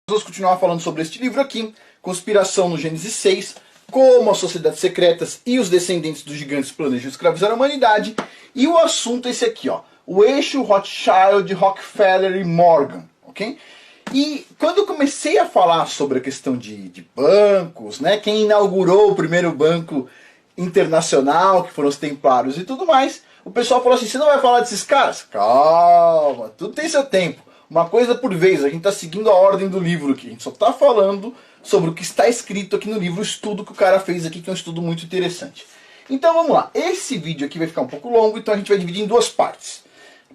Vamos continuar falando sobre este livro aqui, Conspiração no Gênesis 6, como as sociedades secretas e os descendentes dos gigantes planejam escravizar a humanidade. E o assunto é esse aqui, ó, o eixo Rothschild, Rockefeller e Morgan, ok? E quando eu comecei a falar sobre a questão de bancos, né, quem inaugurou o primeiro banco internacional, que foram os Templários e tudo mais, o pessoal falou assim, você não vai falar desses caras? Calma, tudo tem seu tempo. Uma coisa por vez, a gente está seguindo a ordem do livro aqui, a gente só está falando sobre o que está escrito aqui no livro, o estudo que o cara fez aqui, que é um estudo muito interessante. Então vamos lá, esse vídeo aqui vai ficar um pouco longo, então a gente vai dividir em duas partes.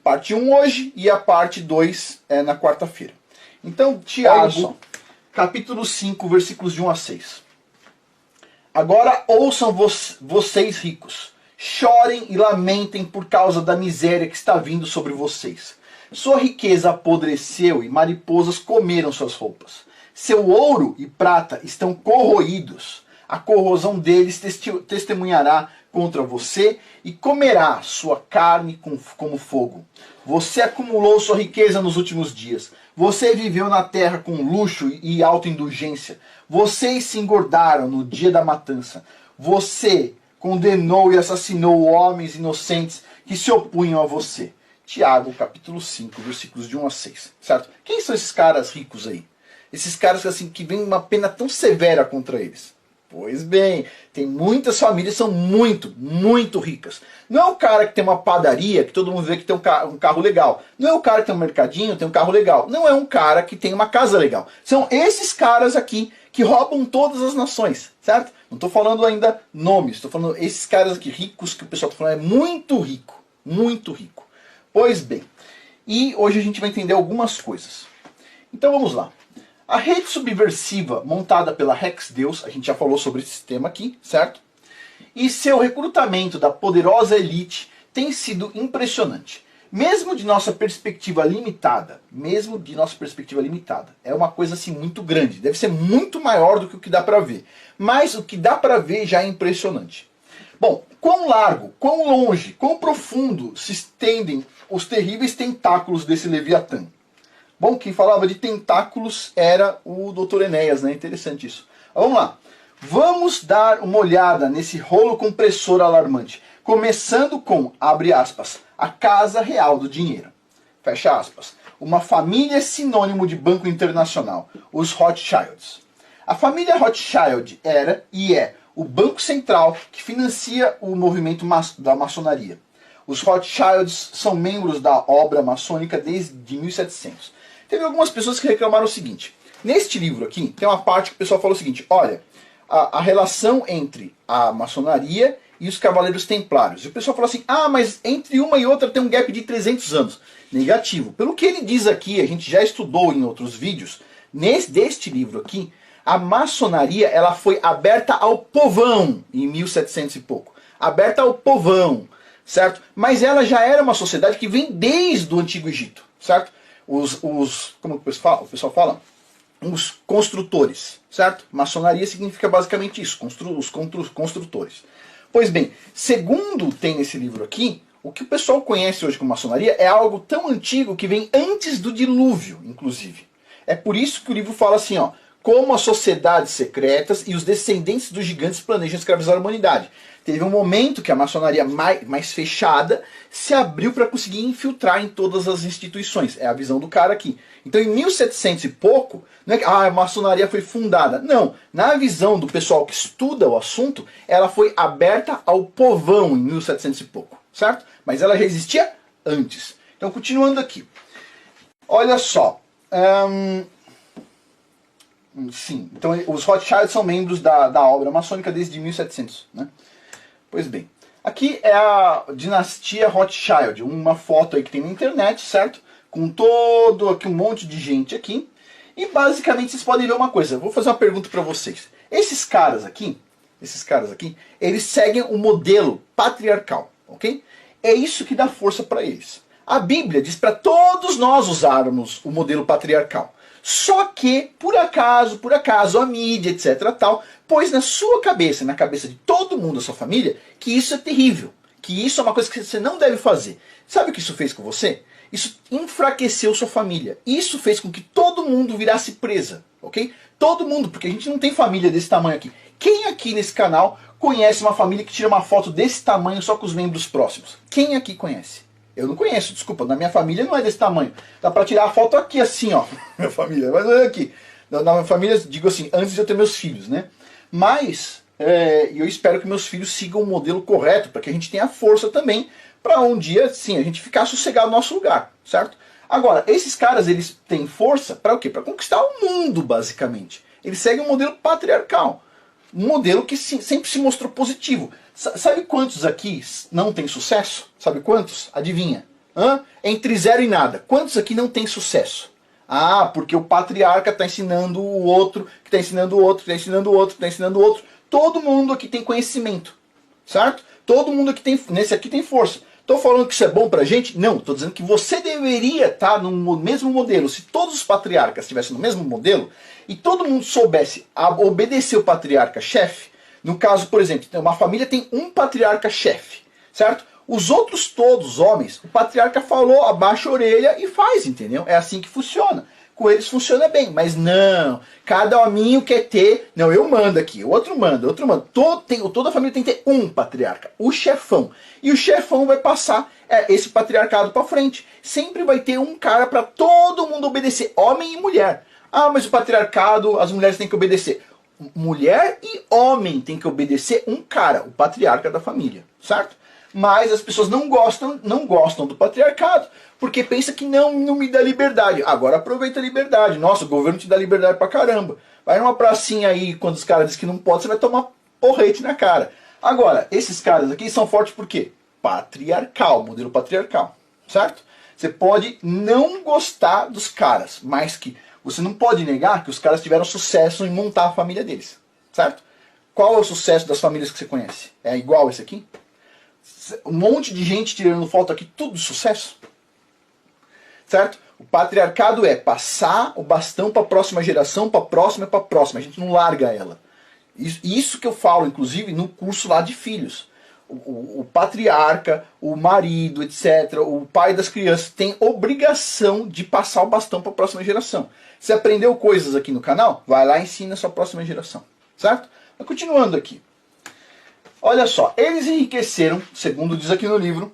Parte 1 hoje e a parte 2 na quarta-feira. Então, Tiago, capítulo 5, versículos de 1 a 6. Agora ouçam vocês ricos, chorem e lamentem por causa da miséria que está vindo sobre vocês. Sua riqueza apodreceu e mariposas comeram suas roupas. Seu ouro e prata estão corroídos. A corrosão deles testemunhará contra você e comerá sua carne como fogo. Você acumulou sua riqueza nos últimos dias. Você viveu na terra com luxo e autoindulgência. Vocês se engordaram no dia da matança. Você condenou e assassinou homens inocentes que se opunham a você. Tiago, capítulo 5, versículos de 1 a 6, certo? Quem são esses caras ricos aí? Esses caras assim, que vem uma pena tão severa contra eles. Pois bem, tem muitas famílias que são muito ricas. Não é o cara que tem uma padaria, que todo mundo vê que tem um carro legal. Não é o cara que tem um mercadinho, tem um carro legal. Não é um cara que tem uma casa legal. São esses caras aqui que roubam todas as nações, certo? Não estou falando ainda nomes, estou falando esses caras aqui ricos, que o pessoal está falando é muito rico, muito rico. Pois bem, e hoje a gente vai entender algumas coisas. Então vamos lá. A rede subversiva montada pela Rex Deus, a gente já falou sobre esse tema aqui, certo? E seu recrutamento da poderosa elite tem sido impressionante. Mesmo de nossa perspectiva limitada, é uma coisa assim muito grande, deve ser muito maior do que o que dá para ver. Mas o que dá para ver já é impressionante. Bom, quão largo, quão longe, quão profundo se estendem os terríveis tentáculos desse Leviatã? Bom, quem falava de tentáculos era o Dr. Enéas, né? Interessante isso. Vamos lá. Vamos dar uma olhada nesse rolo compressor alarmante. Começando com, abre aspas, a Casa Real do Dinheiro. Fecha aspas. Uma família sinônimo de banco internacional, os Rothschilds. A família Rothschild era e é o banco central que financia o movimento da maçonaria. Os Rothschilds são membros da obra maçônica desde 1700. Teve algumas pessoas que reclamaram o seguinte. Neste livro aqui, tem uma parte que o pessoal falou o seguinte. Olha, a relação entre a maçonaria e os cavaleiros templários. E o pessoal falou assim, mas entre uma e outra tem um gap de 300 anos. Negativo. Pelo que ele diz aqui, a gente já estudou em outros vídeos, deste livro aqui, a maçonaria ela foi aberta ao povão em 1700 e pouco. Aberta ao povão, certo? Mas ela já era uma sociedade que vem desde o Antigo Egito, certo? Como o pessoal fala? Os construtores, certo? Maçonaria significa basicamente isso, os construtores. Pois bem, segundo tem nesse livro aqui, o que o pessoal conhece hoje como maçonaria é algo tão antigo que vem antes do dilúvio, inclusive. É por isso que o livro fala assim, ó, como as sociedades secretas e os descendentes dos gigantes planejam escravizar a humanidade. Teve um momento que a maçonaria mais fechada se abriu para conseguir infiltrar em todas as instituições. É a visão do cara aqui. Então em 1700 e pouco, não é que a maçonaria foi fundada. Não, na visão do pessoal que estuda o assunto, ela foi aberta ao povão em 1700 e pouco, certo? Mas ela já existia antes. Então continuando aqui. Olha só. Sim, então os Rothschild são membros da obra maçônica desde 1700, né? Pois bem, aqui é a dinastia Rothschild, uma foto aí que tem na internet, certo? Com todo aqui um monte de gente aqui. E basicamente vocês podem ver uma coisa, eu vou fazer uma pergunta para vocês. Esses caras aqui, eles seguem o modelo patriarcal, ok? É isso que dá força para eles. A Bíblia diz para todos nós usarmos o modelo patriarcal. Só que, por acaso, a mídia, etc, tal, pôs na sua cabeça, na cabeça de todo mundo da sua família, que isso é terrível, que isso é uma coisa que você não deve fazer. Sabe o que isso fez com você? Isso enfraqueceu sua família. Isso fez com que todo mundo virasse presa, ok? Todo mundo, porque a gente não tem família desse tamanho aqui. Quem aqui nesse canal conhece uma família que tira uma foto desse tamanho só com os membros próximos? Quem aqui conhece? Eu não conheço, desculpa, na minha família não é desse tamanho. Dá pra tirar a foto aqui assim, ó. Minha família, mas olha aqui. Na minha família, digo assim, antes de eu ter meus filhos, né? Mas eu espero que meus filhos sigam o modelo correto, para que a gente tenha força também, para um dia, sim, a gente ficar sossegado no nosso lugar, certo? Agora, esses caras, eles têm força para o quê? Para conquistar o mundo, basicamente. Eles seguem um modelo patriarcal. Um modelo que sempre se mostrou positivo. Sabe quantos aqui não tem sucesso? Sabe quantos? Adivinha? Entre 0 e nada. Quantos aqui não tem sucesso? Ah, porque o patriarca está ensinando o outro, que está ensinando o outro, que está ensinando o outro, que está ensinando o outro. Todo mundo aqui tem conhecimento, certo? Todo mundo aqui tem, nesse aqui tem força. Estou falando que isso é bom pra gente? Não, estou dizendo que você deveria estar no mesmo modelo. Se todos os patriarcas estivessem no mesmo modelo e todo mundo soubesse obedecer o patriarca-chefe, no caso, por exemplo, uma família tem um patriarca-chefe, certo? Os outros todos, homens, o patriarca falou, abaixa a orelha e faz, entendeu? É assim que funciona. Com eles funciona bem, mas não. Cada hominho quer ter... Não, eu mando aqui, o outro manda, o outro manda. Toda a família tem que ter um patriarca, o chefão. E o chefão vai passar esse patriarcado para frente. Sempre vai ter um cara para todo mundo obedecer, homem e mulher. Ah, mas o patriarcado, as mulheres têm que obedecer. Mulher e homem têm que obedecer um cara, o patriarca da família, certo? Mas as pessoas não gostam do patriarcado, porque pensa que não me dá liberdade. Agora aproveita a liberdade. Nossa, o governo te dá liberdade pra caramba. Vai numa pracinha aí, quando os caras dizem que não pode, você vai tomar porrete na cara. Agora, esses caras aqui são fortes por quê? Patriarcal, modelo patriarcal, certo? Você pode não gostar dos caras, mas que você não pode negar que os caras tiveram sucesso em montar a família deles, certo? Qual é o sucesso das famílias que você conhece? É igual esse aqui? Um monte de gente tirando foto aqui, tudo sucesso, certo? O patriarcado é passar o bastão para a próxima geração, para a próxima e para a próxima. A gente não larga ela. Isso que eu falo, inclusive, no curso lá de filhos. O patriarca, o marido, etc., o pai das crianças tem obrigação de passar o bastão para a próxima geração. Você aprendeu coisas aqui no canal? Vai lá e ensina a sua próxima geração, certo? Mas continuando aqui. Olha só, eles enriqueceram, segundo diz aqui no livro,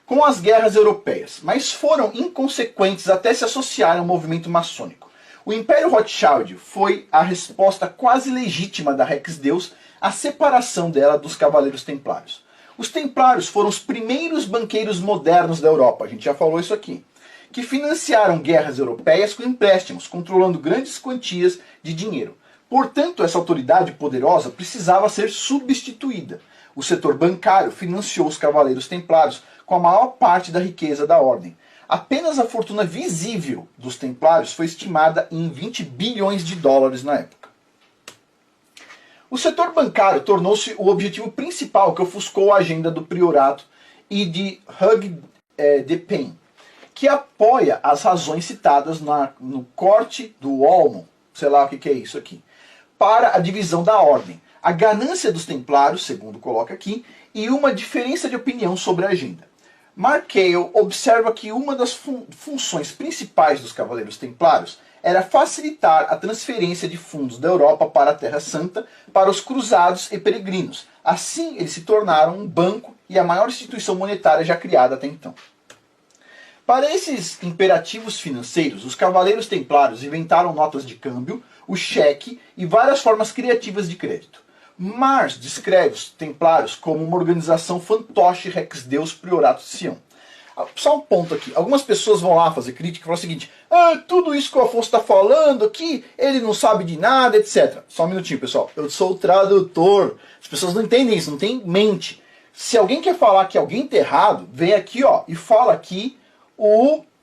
com as guerras europeias, mas foram inconsequentes até se associarem ao movimento maçônico. O Império Rothschild foi a resposta quase legítima da Rex Deus à separação dela dos Cavaleiros Templários. Os Templários foram os primeiros banqueiros modernos da Europa, a gente já falou isso aqui, que financiaram guerras europeias com empréstimos, controlando grandes quantias de dinheiro. Portanto, essa autoridade poderosa precisava ser substituída. O setor bancário financiou os Cavaleiros Templários com a maior parte da riqueza da ordem. Apenas a fortuna visível dos Templários foi estimada em 20 bilhões de dólares na época. O setor bancário tornou-se o objetivo principal que ofuscou a agenda do priorato e de Hug de Pen, que apoia as razões citadas no corte do Olmo, sei lá o que é isso aqui, para a divisão da ordem, a ganância dos templários, segundo coloca aqui, e uma diferença de opinião sobre a agenda. Mark Hale observa que uma das funções principais dos Cavaleiros Templários era facilitar a transferência de fundos da Europa para a Terra Santa para os cruzados e peregrinos. Assim, eles se tornaram um banco e a maior instituição monetária já criada até então. Para esses imperativos financeiros, os Cavaleiros Templários inventaram notas de câmbio, o cheque e várias formas criativas de crédito. Mars descreve os Templários como uma organização fantoche Rex Deus Priorato de Sião. Só um ponto aqui. Algumas pessoas vão lá fazer crítica e falam o seguinte: tudo isso que o Afonso está falando aqui, ele não sabe de nada, etc. Só um minutinho, pessoal. Eu sou o tradutor. As pessoas não entendem isso, não tem mente. Se alguém quer falar que alguém está errado, vem aqui ó, e fala aqui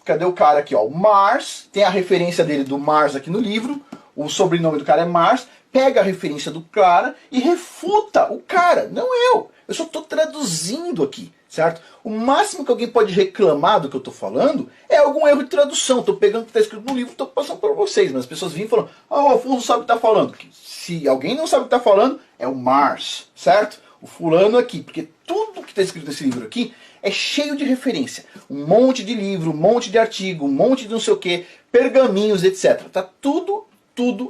cadê o cara aqui? Ó, o Mars, tem a referência dele do Mars aqui no livro. O sobrenome do cara é Mars, pega a referência do cara e refuta o cara, não eu. Eu só estou traduzindo aqui, certo? O máximo que alguém pode reclamar do que eu estou falando é algum erro de tradução. Estou pegando o que está escrito no livro e estou passando para vocês. Mas as pessoas vêm falando, o Afonso sabe o que está falando. Se alguém não sabe o que está falando, é o Mars, certo? O fulano aqui. Porque tudo que está escrito nesse livro aqui é cheio de referência. Um monte de livro, um monte de artigo, um monte de não sei o que, pergaminhos, etc. Tá tudo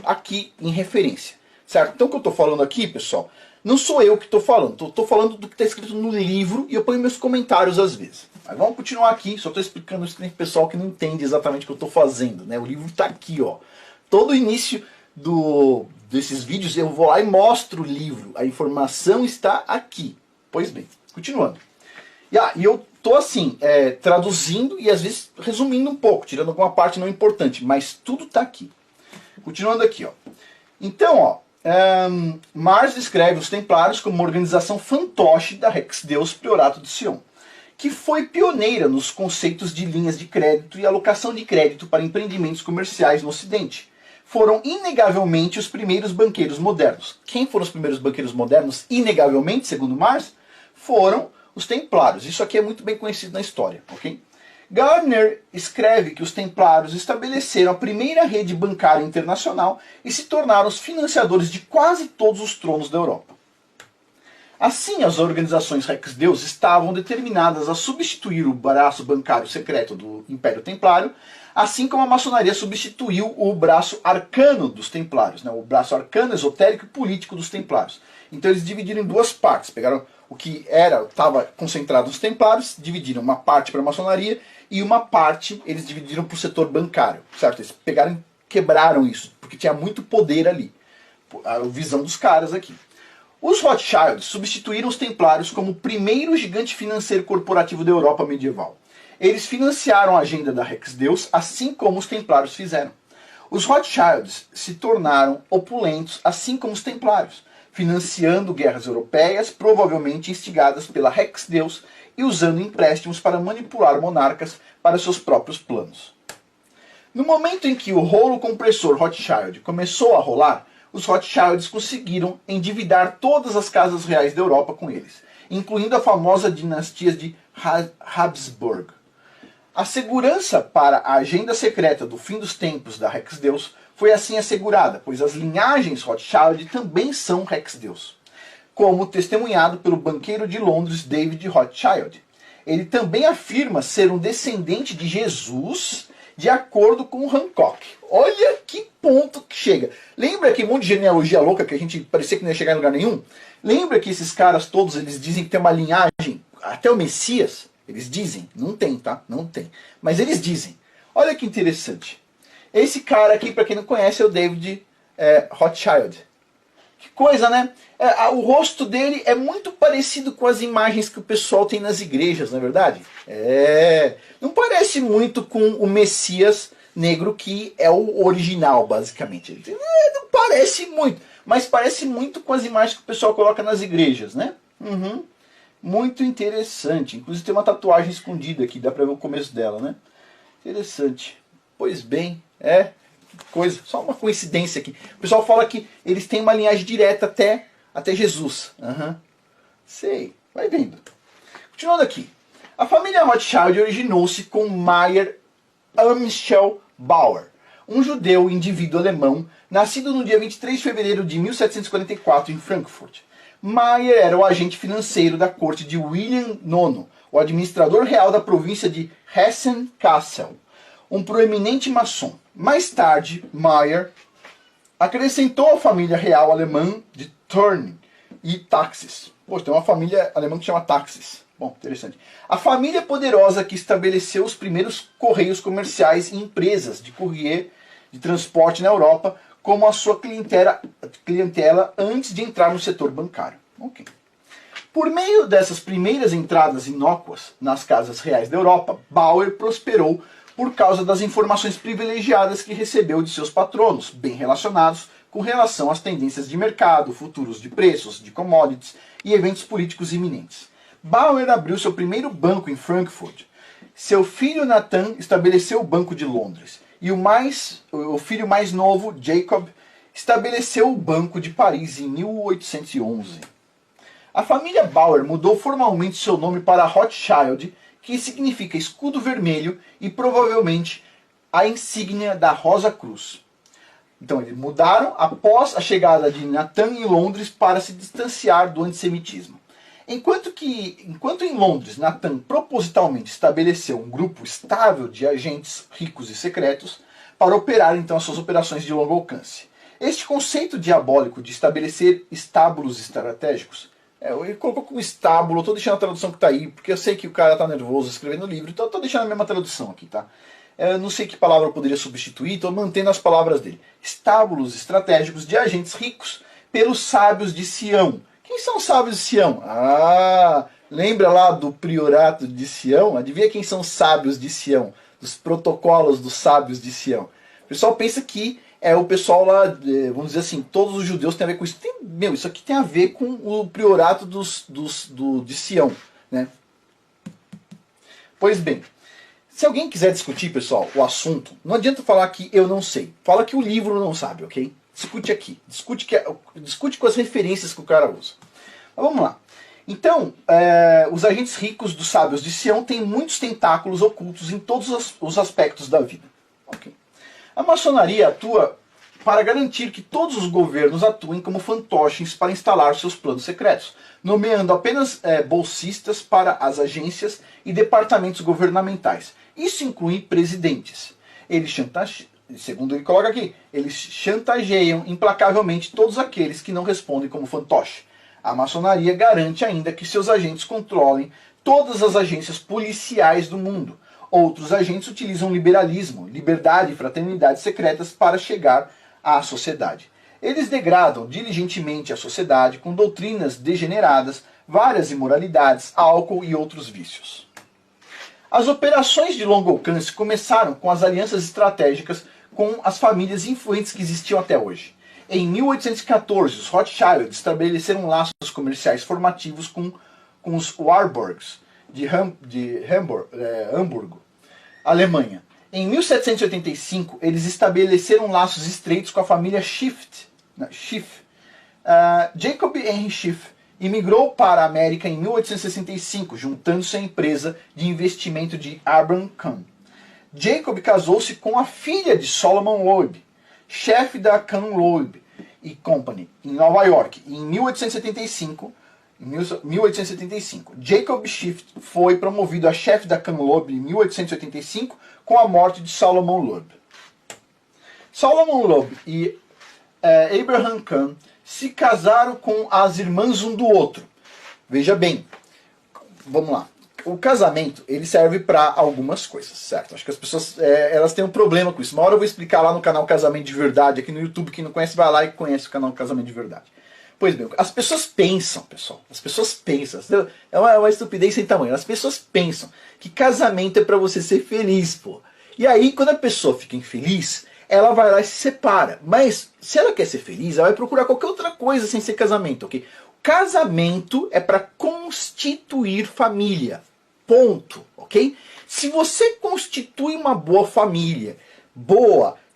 aqui em referência, certo? Então o que eu estou falando aqui, pessoal, não sou eu que estou falando, estou falando do que está escrito no livro e eu ponho meus comentários às vezes. Mas vamos continuar aqui, só estou explicando isso para o pessoal que não entende exatamente o que eu estou fazendo, né? O livro está aqui, ó. Todo o início desses vídeos eu vou lá e mostro o livro, a informação está aqui. Pois bem, continuando. E eu estou assim, traduzindo e às vezes resumindo um pouco, tirando alguma parte não importante, mas tudo está aqui. Continuando aqui, ó. Então, ó, Mars descreve os Templários como uma organização fantoche da Rex Deus Priorato de Sion, que foi pioneira nos conceitos de linhas de crédito e alocação de crédito para empreendimentos comerciais no Ocidente. Foram inegavelmente os primeiros banqueiros modernos. Quem foram os primeiros banqueiros modernos? Inegavelmente, segundo Mars, foram os Templários. Isso aqui é muito bem conhecido na história, ok? Gardner escreve que os Templários estabeleceram a primeira rede bancária internacional e se tornaram os financiadores de quase todos os tronos da Europa. Assim, as organizações Rex Deus estavam determinadas a substituir o braço bancário secreto do Império Templário, assim como a maçonaria substituiu o braço arcano dos Templários, né? O braço arcano, esotérico e político dos Templários. Então eles dividiram em duas partes, pegaram o que estava concentrado nos Templários, dividiram uma parte para a maçonaria e uma parte eles dividiram para o setor bancário, certo? Eles pegaram, quebraram isso, porque tinha muito poder ali, a visão dos caras aqui. Os Rothschilds substituíram os Templários como o primeiro gigante financeiro corporativo da Europa medieval. Eles financiaram a agenda da Rex Deus, assim como os Templários fizeram. Os Rothschilds se tornaram opulentos, assim como os Templários, financiando guerras europeias, provavelmente instigadas pela Rex Deus, e usando empréstimos para manipular monarcas para seus próprios planos. No momento em que o rolo compressor Rothschild começou a rolar, os Rothschilds conseguiram endividar todas as casas reais da Europa com eles, incluindo a famosa dinastia de Habsburg. A segurança para a agenda secreta do fim dos tempos da Rex Deus foi assim assegurada, pois as linhagens Rothschild também são Rex Deus, como testemunhado pelo banqueiro de Londres David Rothschild. Ele também afirma ser um descendente de Jesus, de acordo com Hancock. Olha que ponto que chega. Lembra aquele monte de genealogia louca que a gente parecia que não ia chegar em lugar nenhum? Lembra que esses caras todos, eles dizem que tem uma linhagem, até o Messias, eles dizem, não tem, tá? Não tem. Mas eles dizem. Olha que interessante. Esse cara aqui, para quem não conhece, é o David Rothschild. Que coisa, né? O rosto dele é muito parecido com as imagens que o pessoal tem nas igrejas, não é verdade? Não parece muito com o Messias negro, que é o original, basicamente. Não parece muito, mas parece muito com as imagens que o pessoal coloca nas igrejas, né? Muito interessante. Inclusive tem uma tatuagem escondida aqui, dá pra ver o começo dela, né? Interessante. Pois bem, que coisa, só uma coincidência aqui. O pessoal fala que eles têm uma linhagem direta até Jesus. Sei, vai vendo. Continuando aqui. A família Rothschild originou-se com Mayer Amschel Bauer, um judeu indivíduo alemão, nascido no dia 23 de fevereiro de 1744 em Frankfurt. Mayer era o agente financeiro da corte de William IX, o administrador real da província de Hessen-Kassel, um proeminente maçom. Mais tarde, Mayer acrescentou a família real alemã de Thurn e Taxis. Pô, tem uma família alemã que chama Taxis. Bom, interessante. A família poderosa que estabeleceu os primeiros correios comerciais e empresas de courrier de transporte na Europa como a sua clientela antes de entrar no setor bancário. Okay. Por meio dessas primeiras entradas inócuas nas casas reais da Europa, Bauer prosperou por causa das informações privilegiadas que recebeu de seus patronos, bem relacionados com relação às tendências de mercado, futuros de preços, de commodities e eventos políticos iminentes. Bauer abriu seu primeiro banco em Frankfurt. Seu filho Nathan estabeleceu o Banco de Londres. E o filho mais novo, Jacob, estabeleceu o Banco de Paris em 1811. A família Bauer mudou formalmente seu nome para Rothschild, que significa escudo vermelho e provavelmente a insígnia da Rosa Cruz. Então eles mudaram após a chegada de Nathan em Londres para se distanciar do antissemitismo. Enquanto em Londres, Natan propositalmente estabeleceu um grupo estável de agentes ricos e secretos para operar então as suas operações de longo alcance. Este conceito diabólico de estabelecer estábulos estratégicos, ele colocou como estábulo, eu estou deixando a tradução que está aí, porque eu sei que o cara está nervoso escrevendo o livro, então eu estou deixando a mesma tradução aqui, tá? Eu não sei que palavra eu poderia substituir, estou mantendo as palavras dele. Estábulos estratégicos de agentes ricos pelos sábios de Sião. Quem são os sábios de Sião? Lembra lá do priorato de Sião? Adivinha quem são os sábios de Sião? Dos protocolos dos sábios de Sião. O pessoal pensa que é o pessoal lá, vamos dizer assim, todos os judeus têm a ver com isso. Isso aqui tem a ver com o priorato de Sião, né? Pois bem, se alguém quiser discutir, pessoal, o assunto, não adianta falar que eu não sei. Fala que o livro não sabe, ok? Discute aqui. Discute com as referências que o cara usa. Mas vamos lá. Então, os agentes ricos dos sábios de Sião têm muitos tentáculos ocultos em todos os aspectos da vida. Okay. A maçonaria atua para garantir que todos os governos atuem como fantoches para instalar seus planos secretos, nomeando apenas bolsistas para as agências e departamentos governamentais. Isso inclui presidentes. Segundo ele coloca aqui, eles chantageiam implacavelmente todos aqueles que não respondem como fantoche. A maçonaria garante ainda que seus agentes controlem todas as agências policiais do mundo. Outros agentes utilizam liberalismo, liberdade e fraternidade secretas para chegar à sociedade. Eles degradam diligentemente a sociedade com doutrinas degeneradas, várias imoralidades, álcool e outros vícios. As operações de longo alcance começaram com as alianças estratégicas com as famílias influentes que existiam até hoje. Em 1814, os Rothschild estabeleceram laços comerciais formativos com os Warburgs de Hamburgo, Alemanha. Em 1785, eles estabeleceram laços estreitos com a família Schiff. Jacob Henry Schiff imigrou para a América em 1865, juntando-se à empresa de investimento de Abraham Kahn. Jacob casou-se com a filha de Solomon Loeb, chefe da Kahn Loeb Company, em Nova York, em 1875. Jacob Schiff foi promovido a chefe da Kahn Loeb em 1885 com a morte de Solomon Loeb. Solomon Loeb e Abraham Kahn se casaram com as irmãs um do outro. Veja bem, vamos lá. O casamento, ele serve para algumas coisas, certo? Acho que as pessoas, elas têm um problema com isso. Uma hora eu vou explicar lá no canal Casamento de Verdade, aqui no YouTube. Quem não conhece, vai lá e conhece o canal Casamento de Verdade. Pois bem, as pessoas pensam, pessoal. As pessoas pensam. É uma estupidez sem tamanho. As pessoas pensam que casamento é para você ser feliz, pô. E aí, quando a pessoa fica infeliz, ela vai lá e se separa. Mas, se ela quer ser feliz, ela vai procurar qualquer outra coisa sem ser casamento, ok? Casamento é para constituir família. Ponto, ok? Se você constitui uma boa família,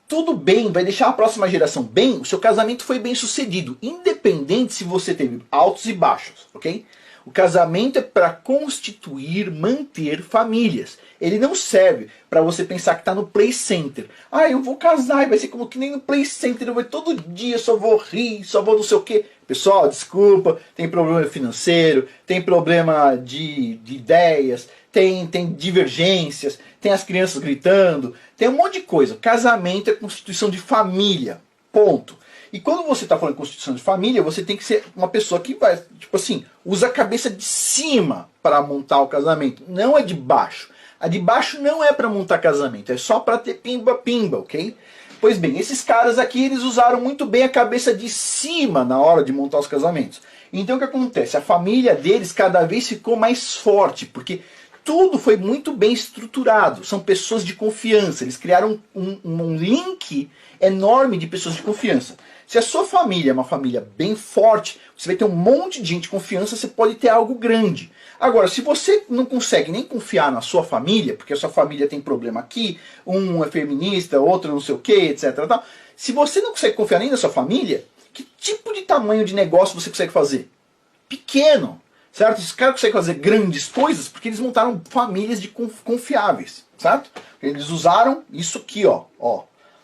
tudo bem, vai deixar a próxima geração bem, o seu casamento foi bem sucedido, independente se você teve altos e baixos, ok? O casamento é para constituir, manter famílias. Ele não serve para você pensar que está no Play Center. Eu vou casar e vai ser como que nem no Play Center, eu vou todo dia, só vou rir, só vou não sei o quê. Pessoal, desculpa, tem problema financeiro, tem problema de ideias, tem divergências, tem as crianças gritando, tem um monte de coisa. Casamento é constituição de família, ponto. E quando você está falando de constituição de família, você tem que ser uma pessoa que vai, tipo assim, usa a cabeça de cima para montar o casamento, não é de baixo. A de baixo não é para montar casamento, é só para ter pimba-pimba, ok? Pois bem, esses caras aqui, eles usaram muito bem a cabeça de cima na hora de montar os casamentos. Então o que acontece? A família deles cada vez ficou mais forte, porque tudo foi muito bem estruturado. São pessoas de confiança, eles criaram um link enorme de pessoas de confiança. Se a sua família é uma família bem forte, você vai ter um monte de gente de confiança, você pode ter algo grande. Agora, se você não consegue nem confiar na sua família, porque a sua família tem problema aqui, um é feminista, outro não sei o que, etc. Tal, se você não consegue confiar nem na sua família, que tipo de tamanho de negócio você consegue fazer? Pequeno, certo? Os caras conseguem fazer grandes coisas porque eles montaram famílias de confiáveis, certo? Eles usaram isso aqui, ó,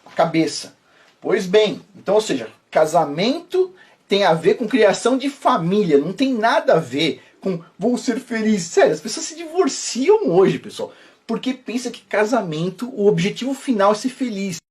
a cabeça. Pois bem, então, ou seja, casamento tem a ver com criação de família, não tem nada a ver com vou ser feliz. Sério, as pessoas se divorciam hoje, pessoal, porque pensa que casamento, o objetivo final é ser feliz.